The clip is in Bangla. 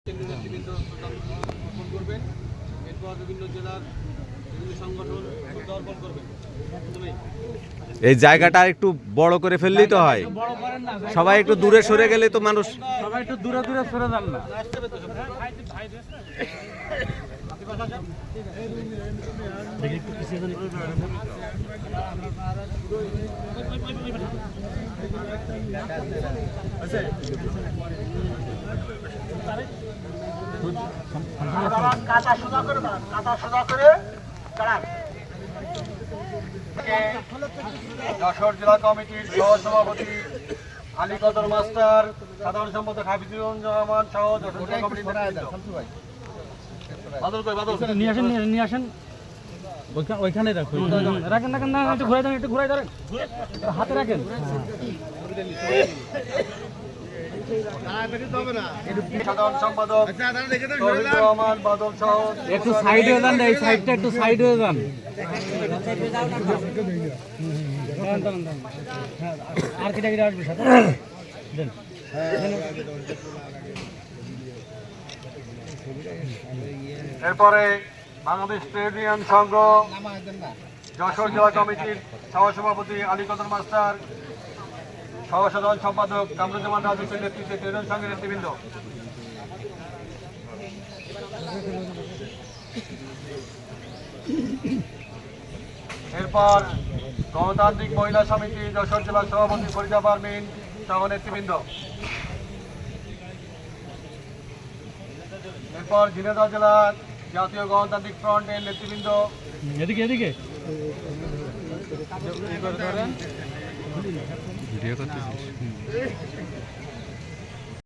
নেতৃবৃন্দ অর্পণ করবেন। এরপর বিভিন্ন জেলার বিভিন্ন সংগঠন অর্পণ করবেন। এই জায়গাটা একটু বড় করে ফেললেই তো হয়। সবাই একটু দূরে সরে গেলে তো মানুষ সবাই একটু দূরে দূরে সরে যান না। যশোর জেলা কমিটির সহসভাপতি আলী কদর মাস্টার, সাধারণ সম্পাদক হাফিজুর রহমান সহ যশোর জেলা কমিটির নিয়ে আসেন ওইখানে রাখুন, রাখেন রাখেন না, একটু ঘুরাই দেন, একটু ঘুরাই ধরেন, হাতে রাখেন। সাধারণ সম্পাদক রহমান বাদল সহ একটু সাইড হয়ে যান, এই সাইডটা একটু সাইড হয়ে যান। আর কেটে কেটে আসবে সাথে দেন। এরপরে বাংলাদেশ ট্রেড ইউনিয়ন সংঘ যশোর জেলা কমিটির সহসভাপতি আলী কদর মাস্টার, সহ সাধারণ সম্পাদক কামরুজ্জামান রাজুকের নেতৃত্বে ট্রেড ইউনিয়ন সংঘের নেতৃবৃন্দ। এরপর গণতান্ত্রিক মহিলা সমিতি যশোর জেলা সভাপতি ফরিদা পারমিন সহ নেতৃবৃন্দ। এরপর ঝিনাইদহ জেলার জাতীয় গণতান্ত্রিক ফ্রন্টের নেতৃবৃন্দ। এদিকে এদিকে ভিডিও করতেছিস।